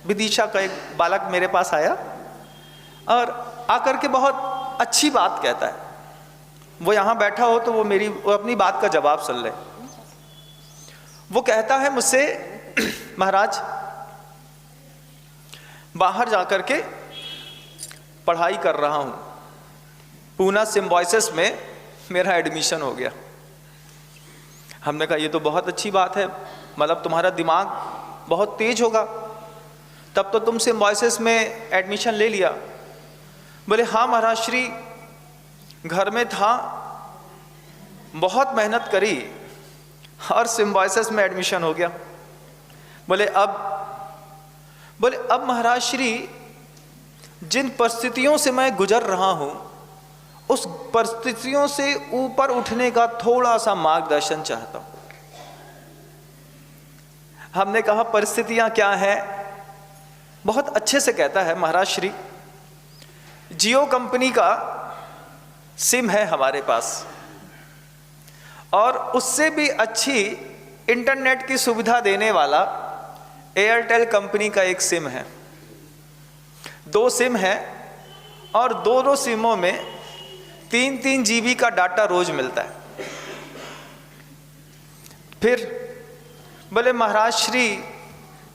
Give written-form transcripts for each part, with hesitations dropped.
विदिशा का एक बालक मेरे पास आया और आकर के बहुत अच्छी बात कहता है। वो यहाँ बैठा हो तो वो अपनी बात का जवाब सुन ले। वो कहता है मुझसे, महाराज बाहर जाकर के पढ़ाई कर रहा हूँ, पूना सिम्बायोसिस में मेरा एडमिशन हो गया। हमने कहा ये तो बहुत अच्छी बात है, मतलब तुम्हारा दिमाग बहुत तेज होगा, तब तो तुम सिम्बायोसिस में एडमिशन ले लिया। बोले हाँ महाराज श्री, घर में था, बहुत मेहनत करी और सिम्बायोसिस में एडमिशन हो गया। बोले अब महाराज श्री, जिन परिस्थितियों से मैं गुजर रहा हूँ उस परिस्थितियों से ऊपर उठने का थोड़ा सा मार्गदर्शन चाहता हूँ। हमने कहा परिस्थितियाँ क्या हैं? बहुत अच्छे से कहता है, महाराज श्री जियो कंपनी का सिम है हमारे पास और उससे भी अच्छी इंटरनेट की सुविधा देने वाला एयरटेल कंपनी का एक सिम है। 2 सिम है और दोनों सिमों में 3-3 GB का डाटा रोज मिलता है। फिर बोले महाराज श्री,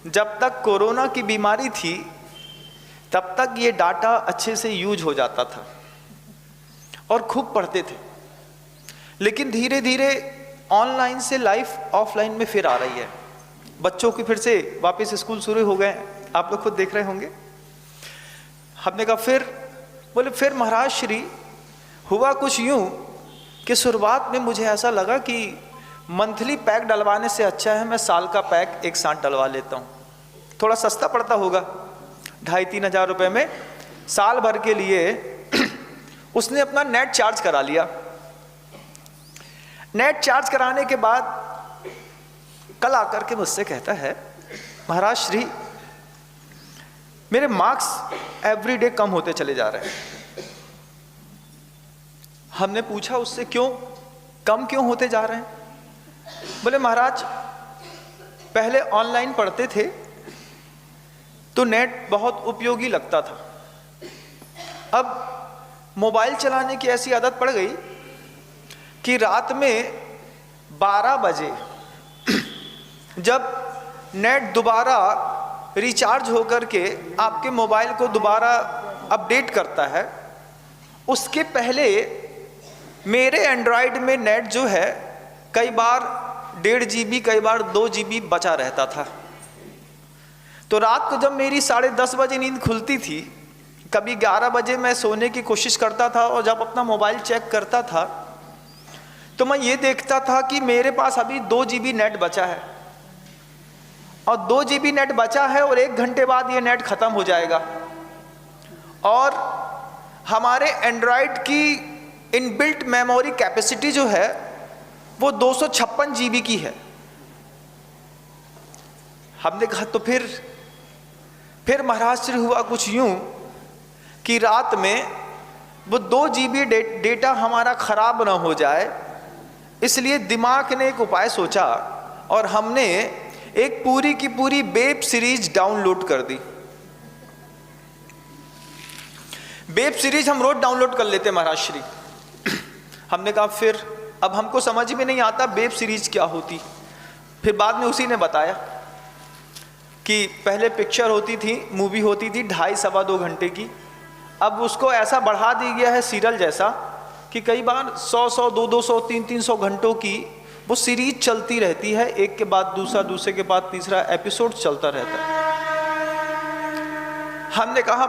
जब तक कोरोना की बीमारी थी तब तक ये डाटा अच्छे से यूज हो जाता था और खूब पढ़ते थे, लेकिन धीरे धीरे ऑनलाइन से लाइफ ऑफलाइन में फिर आ रही है। बच्चों की फिर से वापस स्कूल शुरू हो गए, आप लोग खुद देख रहे होंगे। हमने कहा फिर महाराज श्री, हुआ कुछ यूं कि शुरुआत में मुझे ऐसा लगा कि मंथली पैक डलवाने से अच्छा है मैं साल का पैक एक साथ डलवा लेता हूँ, थोड़ा सस्ता पड़ता होगा, 2,500-3 हज़ार रुपये में साल भर के लिए। उसने अपना नेट चार्ज करा लिया। नेट चार्ज कराने के बाद कल आकर के मुझसे कहता है, महाराज श्री मेरे मार्क्स एवरीडे कम होते चले जा रहे हैं। हमने पूछा उससे कम क्यों होते जा रहे हैं? बोले महाराज पहले ऑनलाइन पढ़ते थे तो नेट बहुत उपयोगी लगता था, अब मोबाइल चलाने की ऐसी आदत पड़ गई कि रात में 12 बजे जब नेट दोबारा रिचार्ज होकर के आपके मोबाइल को दोबारा अपडेट करता है, उसके पहले मेरे एंड्रॉयड में नेट जो है कई बार 1.5 GB, कई बार 2 GB बचा रहता था। तो रात को जब मेरी 10:30 बजे नींद खुलती थी, कभी 11 बजे मैं सोने की कोशिश करता था और जब अपना मोबाइल चेक करता था तो मैं ये देखता था कि मेरे पास अभी 2 GB नेट बचा है और 2 GB नेट बचा है और 1 घंटे बाद ये नेट ख़त्म हो जाएगा। और हमारे एंड्रॉयड की इनबिल्ट मेमोरी कैपेसिटी जो है वो 256 GB की है। हमने कहा तो फिर महाराज श्री हुआ कुछ यूं कि रात में वो 2 GB डेटा हमारा ख़राब ना हो जाए, इसलिए दिमाग ने एक उपाय सोचा और हमने एक पूरी की पूरी वेब सीरीज डाउनलोड कर दी। वेब सीरीज हम रोज डाउनलोड कर लेते महाराज श्री। हमने कहा फिर अब हमको समझ में नहीं आता वेब सीरीज क्या होती। फिर बाद में उसी ने बताया कि पहले पिक्चर होती थी, मूवी होती थी 2.5-2.25 घंटे की, अब उसको ऐसा बढ़ा दी गया है सीरियल जैसा कि कई बार 100-100, 200-200, 300-300 घंटों की वो सीरीज चलती रहती है, एक के बाद दूसरा, दूसरे के बाद तीसरा एपिसोड चलता रहता है। हमने कहा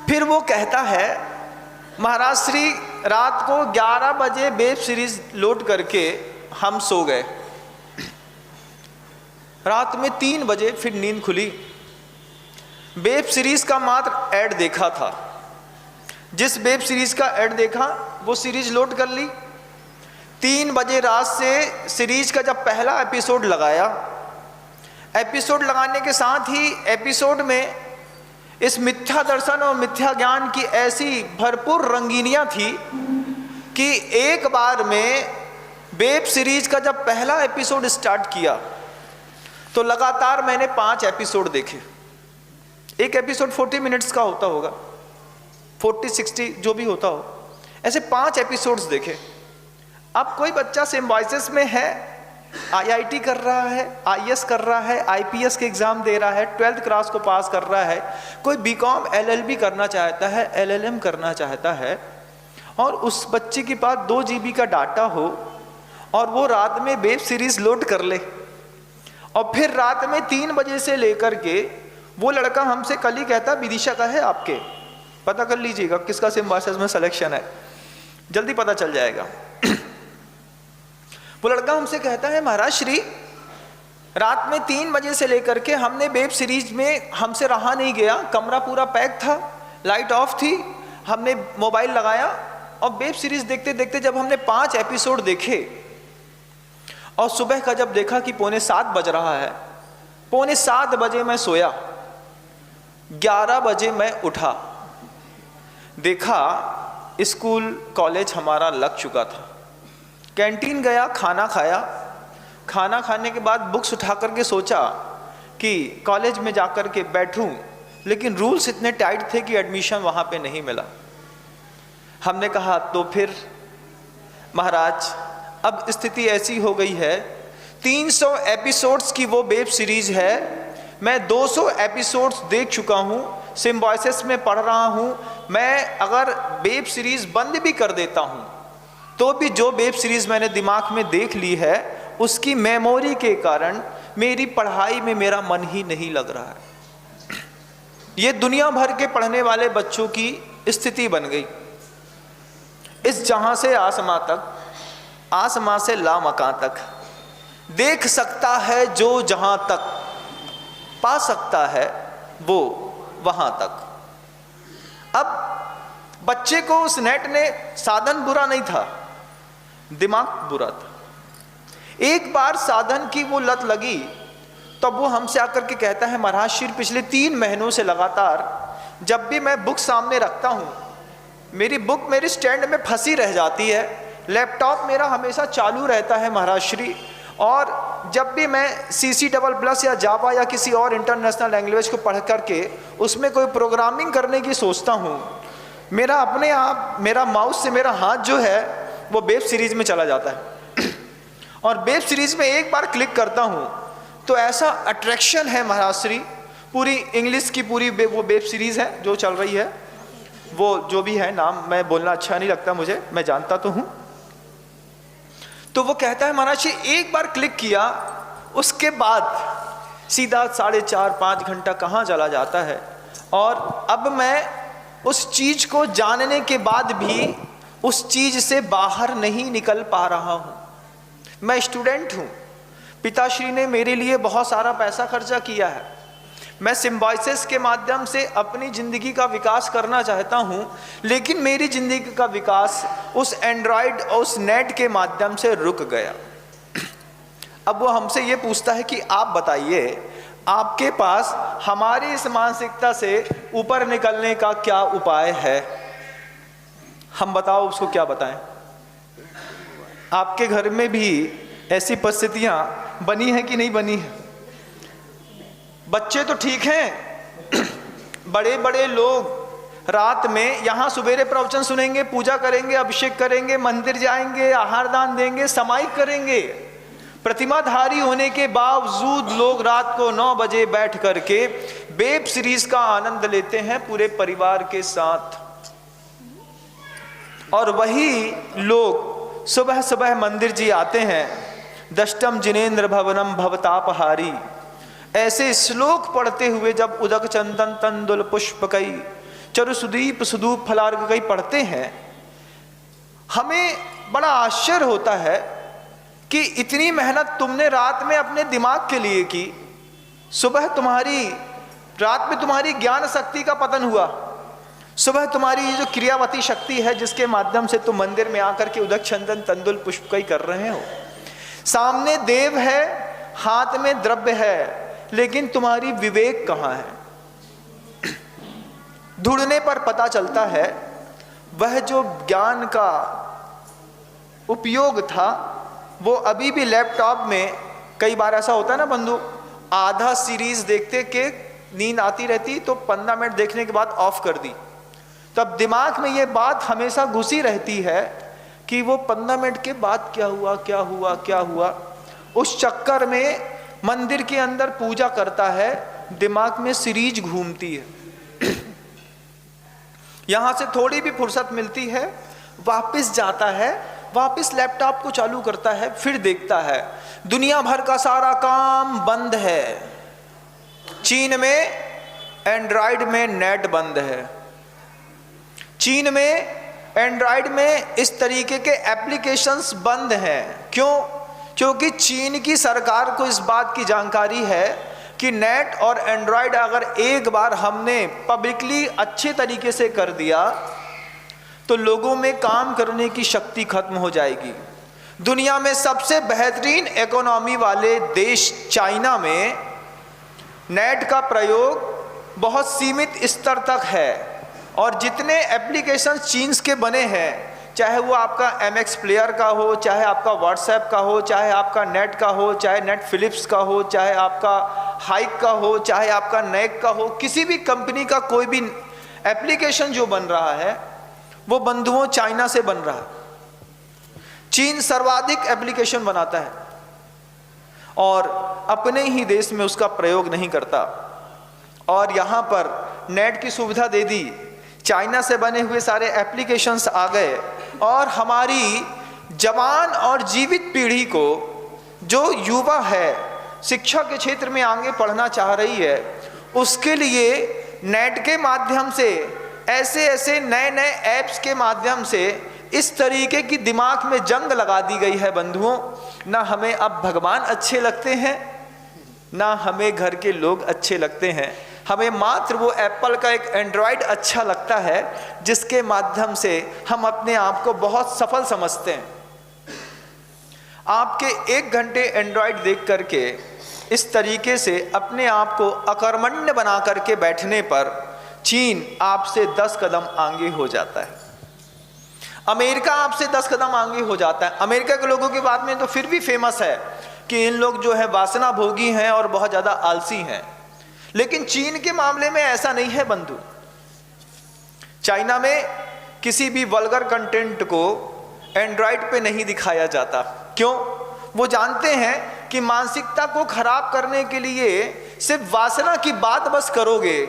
फिर वो कहता है महाराज श्री रात को 11 बजे वेब सीरीज लोड करके हम सो गए। रात में 3 बजे फिर नींद खुली। वेब सीरीज का मात्र ऐड देखा था, जिस वेब सीरीज का ऐड देखा वो सीरीज लोड कर ली। 3 बजे रात से सीरीज का जब पहला एपिसोड लगाया, एपिसोड लगाने के साथ ही एपिसोड में इस मिथ्या दर्शन और मिथ्या ज्ञान की ऐसी भरपूर रंगीनियां थी कि एक बार में वेब सीरीज का जब पहला एपिसोड स्टार्ट किया तो लगातार मैंने 5 एपिसोड देखे। एक एपिसोड 40 मिनट्स का होता होगा, 40-60 जो भी होता हो, ऐसे 5 एपिसोड्स देखे। अब कोई बच्चा सिम्बायोसिस में है, IIT कर रहा है, IAS कर रहा है, IPS के एग्ज़ाम दे रहा है, 12th क्लास को पास कर रहा है, कोई BCom LLB करना चाहता है, LLM करना चाहता है, और उस बच्चे के पास 2 GB का डाटा हो और वो रात में वेब सीरीज़ लोड कर ले, और फिर रात में 3 बजे से लेकर के वो लड़का हमसे कल ही कहता विदिशा का है आपके, पता कर लीजिएगा किसका सिम्बायोसिस में सिलेक्शन है, जल्दी पता चल जाएगा। वो लड़का हमसे कहता है महाराज श्री, रात में 3 बजे से लेकर के हमने वेब सीरीज में हमसे रहा नहीं गया, कमरा पूरा पैक था, लाइट ऑफ थी, हमने मोबाइल लगाया और वेब सीरीज देखते देखते जब हमने 5 एपिसोड देखे और सुबह का जब देखा कि 6:45 बज रहा है, 6:45 बजे मैं सोया, 11 बजे मैं उठा, देखा स्कूल कॉलेज हमारा लग चुका था, कैंटीन गया, खाना खाया, खाना खाने के बाद बुक्स उठा करके सोचा कि कॉलेज में जाकर के बैठूं, लेकिन रूल्स इतने टाइट थे कि एडमिशन वहाँ पे नहीं मिला। हमने कहा तो फिर महाराज अब स्थिति ऐसी हो गई है, 300 एपिसोड्स की वो वेब सीरीज है, मैं 200 एपिसोड्स देख चुका हूँ, सिम्बायोसिस में पढ़ रहा हूँ, मैं अगर वेब सीरीज बंद भी कर देता हूँ तो भी जो वेब सीरीज मैंने दिमाग में देख ली है उसकी मेमोरी के कारण मेरी पढ़ाई में मेरा मन ही नहीं लग रहा है। ये दुनिया भर के पढ़ने वाले बच्चों की स्थिति बन गई। इस जहां से आसमां तक, आसमां से लामकां तक, देख सकता है जो जहां तक, पा सकता है वो वहां तक। अब बच्चे को उस नेट ने, साधन बुरा नहीं था, दिमाग बुरा था। एक बार साधन की वो लत लगी तब वो हमसे आकर के कहता है महाराज श्री, पिछले 3 महीनों से लगातार जब भी मैं बुक सामने रखता हूँ, मेरी बुक मेरी स्टैंड में फंसी रह जाती है, लैपटॉप मेरा हमेशा चालू रहता है महाराज श्री, और जब भी मैं CC++ या जावा या किसी और इंटरनेशनल लैंग्वेज को पढ़ करके उसमें कोई प्रोग्रामिंग करने की सोचता हूँ, मेरा अपने आप, मेरा माउस से मेरा हाथ जो है वो वेब सीरीज में चला जाता है और वेब सीरीज में एक बार क्लिक करता हूँ तो ऐसा अट्रैक्शन है महाराज श्री, पूरी इंग्लिश की पूरी वो वेब सीरीज है जो चल रही है, वो जो भी है, नाम मैं बोलना अच्छा नहीं लगता मुझे, मैं जानता तो हूँ। तो वो कहता है महाराज जी एक बार क्लिक किया, उसके बाद सीधा 4.5-5 घंटा कहाँ चला जाता है, और अब मैं उस चीज़ को जानने के बाद भी उस चीज़ से बाहर नहीं निकल पा रहा हूँ। मैं स्टूडेंट हूँ, पिताश्री ने मेरे लिए बहुत सारा पैसा खर्चा किया है, मैं सिम्बायोसिस के माध्यम से अपनी ज़िंदगी का विकास करना चाहता हूँ, लेकिन मेरी ज़िंदगी का विकास उस एंड्रॉयड और उस नेट के माध्यम से रुक गया। अब वो हमसे ये पूछता है कि आप बताइए, आपके पास हमारी इस मानसिकता से ऊपर निकलने का क्या उपाय है? हम बताओ उसको क्या बताएं? आपके घर में भी ऐसी परिस्थितियां बनी हैं कि नहीं बनी हैं? बच्चे तो ठीक हैं, बड़े बड़े लोग रात में यहाँ सवेरे प्रवचन सुनेंगे, पूजा करेंगे, अभिषेक करेंगे, मंदिर जाएंगे, आहार दान देंगे, समाई करेंगे, प्रतिमाधारी होने के बावजूद लोग रात को 9 बजे बैठ करके वेब सीरीज का आनंद लेते हैं पूरे परिवार के साथ। और वही लोग सुबह सुबह मंदिर जी आते हैं, दष्टम जिनेन्द्र भवनम भवतापहारी, ऐसे श्लोक पढ़ते हुए जब उदक चंदन तंदुल पुष्पकई चरु सुदीप सुदूप फलार्घ पढ़ते हैं, हमें बड़ा आश्चर्य होता है कि इतनी मेहनत तुमने रात में अपने दिमाग के लिए की, सुबह तुम्हारी रात में तुम्हारी ज्ञान शक्ति का पतन हुआ, सुबह तुम्हारी ये जो क्रियावती शक्ति है जिसके माध्यम से तुम मंदिर में आकर के उदक चंदन तंदुल पुष्पकई कर रहे हो, सामने देव है, हाथ में द्रव्य है, लेकिन तुम्हारी विवेक कहाँ है? ढूंढने पर पता चलता है वह जो ज्ञान का उपयोग था वो अभी भी लैपटॉप में, कई बार ऐसा होता है ना बंधु, आधा सीरीज देखते के नींद आती रहती, तो 15 मिनट देखने के बाद ऑफ कर दी। तब दिमाग में ये बात हमेशा घुसी रहती है कि वो 15 मिनट के बाद क्या हुआ क्या हुआ क्या हुआ। उस चक्कर में मंदिर के अंदर पूजा करता है, दिमाग में सीरीज घूमती है। यहां से थोड़ी भी फुर्सत मिलती है, वापस जाता है, वापस लैपटॉप को चालू करता है, फिर देखता है दुनिया भर का सारा काम बंद है। चीन में एंड्रॉयड में नेट बंद है। चीन में एंड्रॉयड में इस तरीके के एप्लीकेशंस बंद हैं। क्यों? क्योंकि चीन की सरकार को इस बात की जानकारी है कि नेट और एंड्रॉयड अगर एक बार हमने पब्लिकली अच्छे तरीके से कर दिया तो लोगों में काम करने की शक्ति खत्म हो जाएगी। दुनिया में सबसे बेहतरीन इकोनॉमी वाले देश चाइना में नेट का प्रयोग बहुत सीमित स्तर तक है, और जितने एप्लीकेशन चीन के बने हैं, चाहे वो आपका MX प्लेयर का हो, चाहे आपका व्हाट्सएप का हो, चाहे आपका नेट का हो, चाहे नेटफ्लिक्स का हो, चाहे आपका हाइक का हो, चाहे आपका नेक का हो, किसी भी कंपनी का कोई भी एप्लीकेशन जो बन रहा है वो बंधुओं चाइना से बन रहा है। चीन सर्वाधिक एप्लीकेशन बनाता है और अपने ही देश में उसका प्रयोग नहीं करता, और यहाँ पर नेट की सुविधा दे दी, चाइना से बने हुए सारे एप्लीकेशंस आ गए, और हमारी जवान और जीवित पीढ़ी को, जो युवा है, शिक्षा के क्षेत्र में आगे पढ़ना चाह रही है, उसके लिए नेट के माध्यम से, ऐसे ऐसे नए नए ऐप्स के माध्यम से इस तरीके की दिमाग में जंग लगा दी गई है बंधुओं। ना हमें अब भगवान अच्छे लगते हैं, ना हमें घर के लोग अच्छे लगते हैं, हमें मात्र वो एप्पल का एक एंड्रॉयड अच्छा लगता है जिसके माध्यम से हम अपने आप को बहुत सफल समझते हैं। आपके 1 घंटे एंड्रॉयड देख करके इस तरीके से अपने आप को अकर्मण्य बना करके बैठने पर चीन आपसे 10 कदम आगे हो जाता है। अमेरिका आपसे 10 कदम आगे हो जाता है। अमेरिका के लोगों की बात में तो फिर भी फेमस है कि इन लोग जो है वासना भोगी हैं और बहुत ज़्यादा आलसी हैं, लेकिन चीन के मामले में ऐसा नहीं है बंधु। चाइना में किसी भी वल्गर कंटेंट को एंड्रॉयड पे नहीं दिखाया जाता। क्यों? वो जानते हैं कि मानसिकता को खराब करने के लिए सिर्फ वासना की बात बस करोगे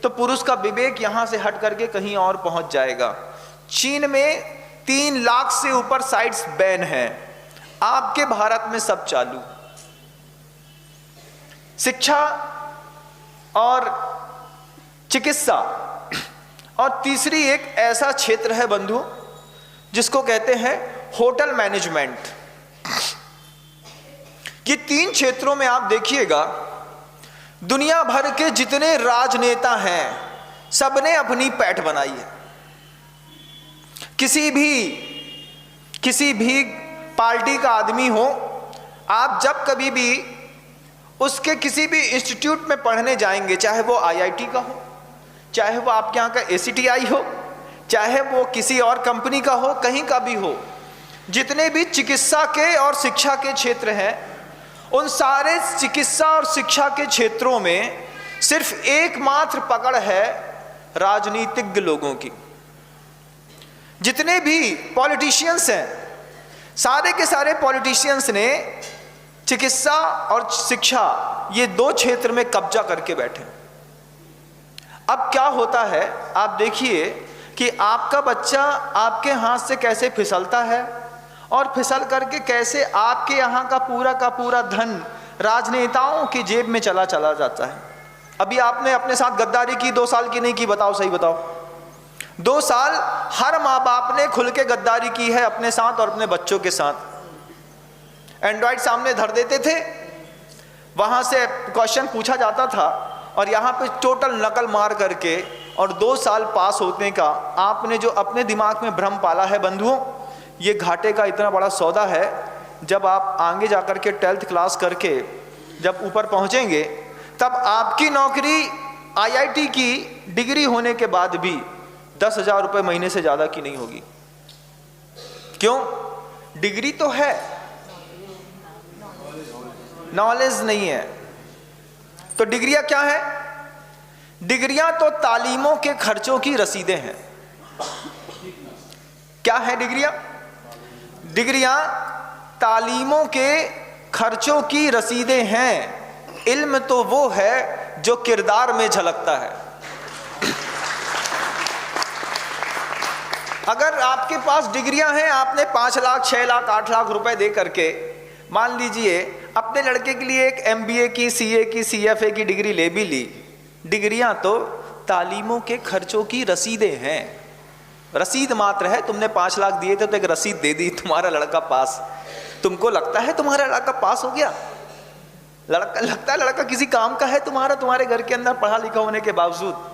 तो पुरुष का विवेक यहां से हट करके कहीं और पहुंच जाएगा। चीन में 3 लाख से ऊपर साइट्स बैन हैं, आपके भारत में सब चालू। शिक्षा और चिकित्सा, और तीसरी एक ऐसा क्षेत्र है बंधु जिसको कहते हैं होटल मैनेजमेंट। ये 3 क्षेत्रों में आप देखिएगा, दुनिया भर के जितने राजनेता हैं सबने अपनी पैठ बनाई है। किसी भी पार्टी का आदमी हो, आप जब कभी भी उसके किसी भी इंस्टीट्यूट में पढ़ने जाएंगे, चाहे वो IIT का हो, चाहे वो आपके यहाँ का ACTI हो, चाहे वो किसी और कंपनी का हो, कहीं का भी हो, जितने भी चिकित्सा के और शिक्षा के क्षेत्र हैं, उन सारे चिकित्सा और शिक्षा के क्षेत्रों में सिर्फ एकमात्र पकड़ है राजनीतिज्ञ लोगों की। जितने भी पॉलिटिशियंस हैं, सारे के सारे पॉलिटिशियंस ने चिकित्सा और शिक्षा, ये 2 क्षेत्र में कब्जा करके बैठे। अब क्या होता है, आप देखिए कि आपका बच्चा आपके हाथ से कैसे फिसलता है, और फिसल करके कैसे आपके यहाँ का पूरा धन राजनेताओं की जेब में चला जाता है। अभी आपने अपने साथ गद्दारी की 2 साल की नहीं की, बताओ सही बताओ। 2 साल हर माँ बाप ने खुल के गद्दारी की है अपने साथ और अपने बच्चों के साथ। एंड्रॉयड सामने धर देते थे, वहाँ से क्वेश्चन पूछा जाता था, और यहाँ पे टोटल नकल मार करके, और 2 साल पास होने का आपने जो अपने दिमाग में भ्रम पाला है बंधुओं, ये घाटे का इतना बड़ा सौदा है। जब आप आगे जाकर के 12th क्लास करके जब ऊपर पहुँचेंगे, तब आपकी नौकरी IIT की डिग्री होने के बाद भी 10,000 रुपये महीने से ज़्यादा की नहीं होगी। क्यों? डिग्री तो है, नॉलेज नहीं है। तो डिग्रियां क्या है? डिग्रियां तो तालीमों के खर्चों की रसीदें हैं। क्या है डिग्रियां? डिग्रियां तालीमों के खर्चों की रसीदें हैं। इल्म तो वो है जो किरदार में झलकता है। अगर आपके पास डिग्रियां हैं, आपने 5 लाख 6 लाख 8 लाख रुपए दे करके मान लीजिए अपने लड़के के लिए एक MBA की, CA की, CFA की डिग्री ले भी ली, डिग्रियां तो तालीमों के खर्चों की रसीदें हैं। रसीद मात्र है। तुमने 5 लाख दिए थे तो एक रसीद दे दी, तुम्हारा लड़का पास। तुमको लगता है तुम्हारा लड़का पास हो गया? लगता है लड़का किसी काम का है तुम्हारे घर के अंदर पढ़ा लिखा होने के बावजूद।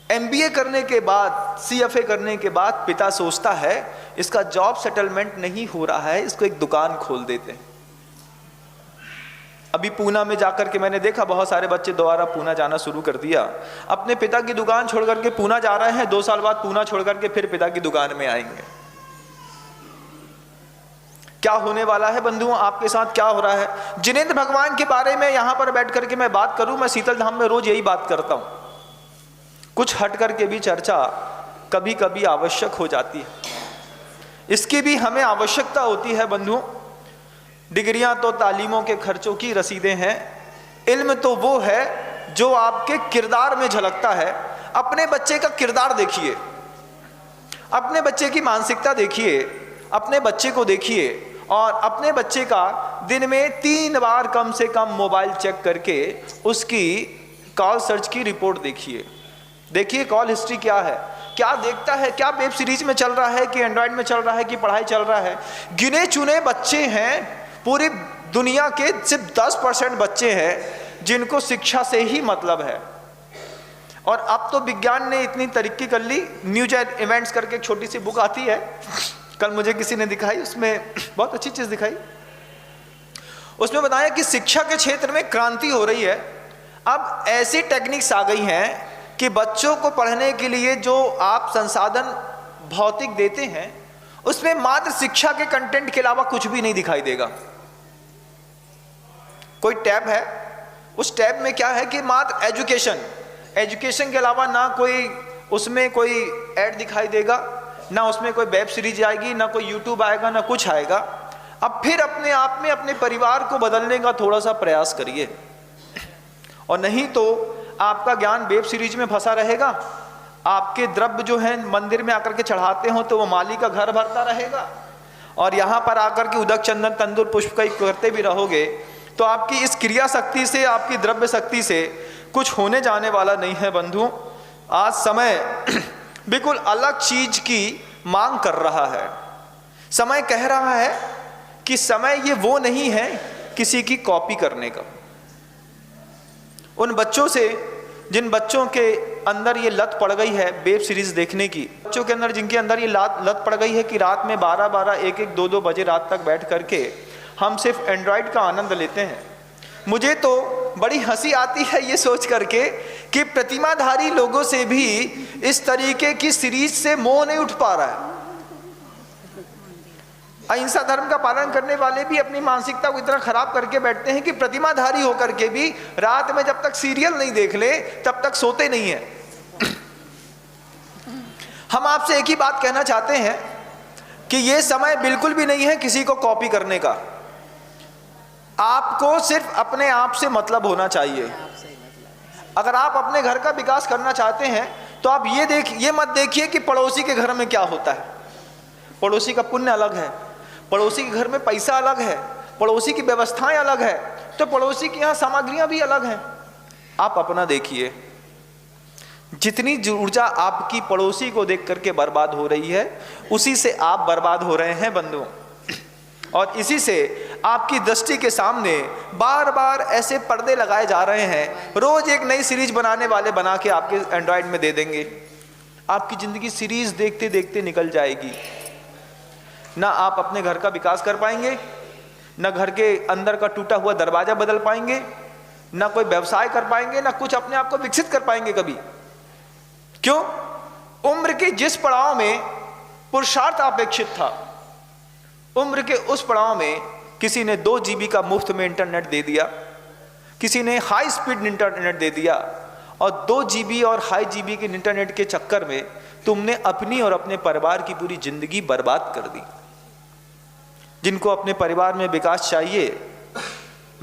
MBA करने के बाद, CFA करने के बाद पिता सोचता है इसका जॉब सेटलमेंट नहीं हो रहा है, इसको एक दुकान खोल देते हैं। अभी पूना में जाकर के मैंने देखा बहुत सारे बच्चे दोबारा पूना जाना शुरू कर दिया। अपने पिता की दुकान छोड़ करके पूना जा रहे हैं, 2 साल बाद पूना छोड़ करके फिर पिता की दुकान में आएंगे। क्या होने वाला है बंधुओं? आपके साथ क्या हो रहा है? जिनेंद्र भगवान के बारे में यहां पर बैठ करके मैं बात करूं, मैं शीतल धाम में रोज यही बात करता हूं। कुछ हट करके भी चर्चा कभी कभी आवश्यक हो जाती है, इसकी भी हमें आवश्यकता होती है बंधुओं। डिग्रियां तो तालीमों के खर्चों की रसीदें हैं। इल्म तो वो है जो आपके किरदार में झलकता है। अपने बच्चे का किरदार देखिए, अपने बच्चे की मानसिकता देखिए, अपने बच्चे को देखिए और अपने बच्चे का दिन में 3 बार कम से कम मोबाइल चेक करके उसकी कॉल सर्च की रिपोर्ट देखिए। देखिए कॉल हिस्ट्री क्या है, क्या देखता है, क्या वेब सीरीज में चल रहा है कि एंड्रॉइड में चल रहा है कि पढ़ाई चल रहा है। गिने चुने बच्चे हैं, पूरी दुनिया के सिर्फ 10% बच्चे हैं जिनको शिक्षा से ही मतलब है। और अब तो विज्ञान ने इतनी तरक्की कर ली, न्यूज इवेंट्स करके एक छोटी सी बुक आती है, कल मुझे किसी ने दिखाई, उसमें बहुत अच्छी चीज दिखाई। उसमें बताया कि शिक्षा के क्षेत्र में क्रांति हो रही है। अब ऐसी टेक्निक्स आ गई हैं कि बच्चों को पढ़ने के लिए जो आप संसाधन भौतिक देते हैं उसमें मात्र शिक्षा के कंटेंट के अलावा कुछ भी नहीं दिखाई देगा। कोई टैब है, उस टैब में क्या है कि मात्र एजुकेशन के अलावा ना कोई उसमें कोई ऐड दिखाई देगा, ना उसमें कोई वेब सीरीज आएगी, ना कोई यूट्यूब आएगा, ना कुछ आएगा। अब फिर अपने आप में अपने परिवार को बदलने का थोड़ा सा प्रयास करिए, और नहीं तो आपका ज्ञान वेब सीरीज में फंसा रहेगा। आपके द्रव्य जो है मंदिर में आकर के चढ़ाते हो तो वो माली का घर भरता रहेगा, और यहाँ पर आकर के उदक चंदन तंदुर पुष्प का करते भी रहोगे तो आपकी इस क्रिया शक्ति से, आपकी द्रव्य शक्ति से कुछ होने जाने वाला नहीं है बंधुओं। आज समय बिल्कुल अलग चीज की मांग कर रहा है। समय कह रहा है कि समय ये वो नहीं है किसी की कॉपी करने का। उन बच्चों से, जिन बच्चों के अंदर ये लत पड़ गई है वेब सीरीज देखने की, बच्चों के अंदर जिनके अंदर ये लत पड़ गई है कि रात में 12-12, 1-1, 2-2 बजे रात तक बैठ करके हम सिर्फ एंड्रॉयड का आनंद लेते हैं। मुझे तो बड़ी हंसी आती है ये सोच करके कि प्रतिमाधारी लोगों से भी इस तरीके की सीरीज से मोह नहीं उठ पा रहा है। अहिंसा धर्म का पालन करने वाले भी अपनी मानसिकता को इतना खराब करके बैठते हैं कि प्रतिमाधारी होकर के भी रात में जब तक सीरियल नहीं देख ले तब तक सोते नहीं है। हम आपसे एक ही बात कहना चाहते हैं कि यह समय बिल्कुल भी नहीं है किसी को कॉपी करने का। आपको सिर्फ अपने आप से मतलब होना चाहिए। अगर आप अपने घर का विकास करना चाहते हैं तो आप ये मत देखिए कि पड़ोसी के घर में क्या होता है। पड़ोसी का पुण्य अलग है, पड़ोसी के घर में पैसा अलग है, पड़ोसी की व्यवस्थाएं अलग है, तो पड़ोसी की यहाँ सामग्रियां भी अलग हैं। आप अपना देखिए। जितनी ऊर्जा आपकी पड़ोसी को देख करके बर्बाद हो रही है उसी से आप बर्बाद हो रहे हैं बंधुओं, और इसी से आपकी दृष्टि के सामने बार बार ऐसे पर्दे लगाए जा रहे हैं। रोज एक नई सीरीज बनाने वाले बना के आपके एंड्रॉयड में दे देंगे। आपकी जिंदगी सीरीज देखते देखते निकल जाएगी। ना आप अपने घर का विकास कर पाएंगे, ना घर के अंदर का टूटा हुआ दरवाजा बदल पाएंगे, ना कोई व्यवसाय कर पाएंगे, ना कुछ अपने आप को विकसित कर पाएंगे कभी। क्यों? उम्र के जिस पड़ाव में पुरुषार्थ अपेक्षित था, उम्र के उस पड़ाव में किसी ने 2 GB का मुफ्त में इंटरनेट दे दिया, किसी ने हाई स्पीड इंटरनेट दे दिया और 2 GB और हाई GB के इंटरनेट के चक्कर में तुमने अपनी और अपने परिवार की पूरी जिंदगी बर्बाद कर दी। जिनको अपने परिवार में विकास चाहिए,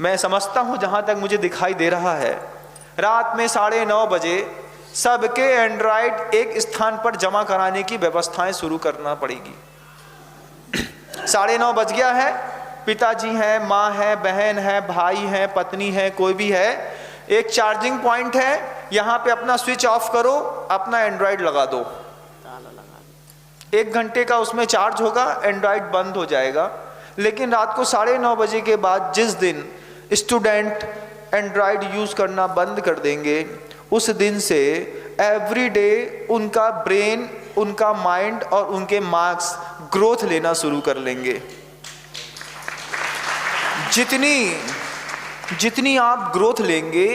मैं समझता हूं जहां तक मुझे दिखाई दे रहा है, रात में 9:30 बजे सबके एंड्रॉयड एक स्थान पर जमा कराने की व्यवस्थाएं शुरू करना पड़ेगी। 9:30 बज गया है, पिताजी हैं, माँ है, बहन है, भाई है, पत्नी है, कोई भी है, एक चार्जिंग पॉइंट है, यहाँ पे अपना स्विच ऑफ करो, अपना एंड्रॉयड लगा दो, 1 घंटे का उसमें चार्ज होगा, एंड्रॉयड बंद हो जाएगा। लेकिन रात को 9:30 बजे के बाद जिस दिन स्टूडेंट एंड्रॉयड यूज़ करना बंद कर देंगे, उस दिन से एवरी डे उनका ब्रेन, उनका माइंड और उनके मार्क्स ग्रोथ लेना शुरू कर लेंगे। जितनी आप ग्रोथ लेंगे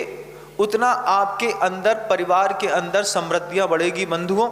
उतना आपके अंदर, परिवार के अंदर समृद्धियां बढ़ेगी। बंधुओं,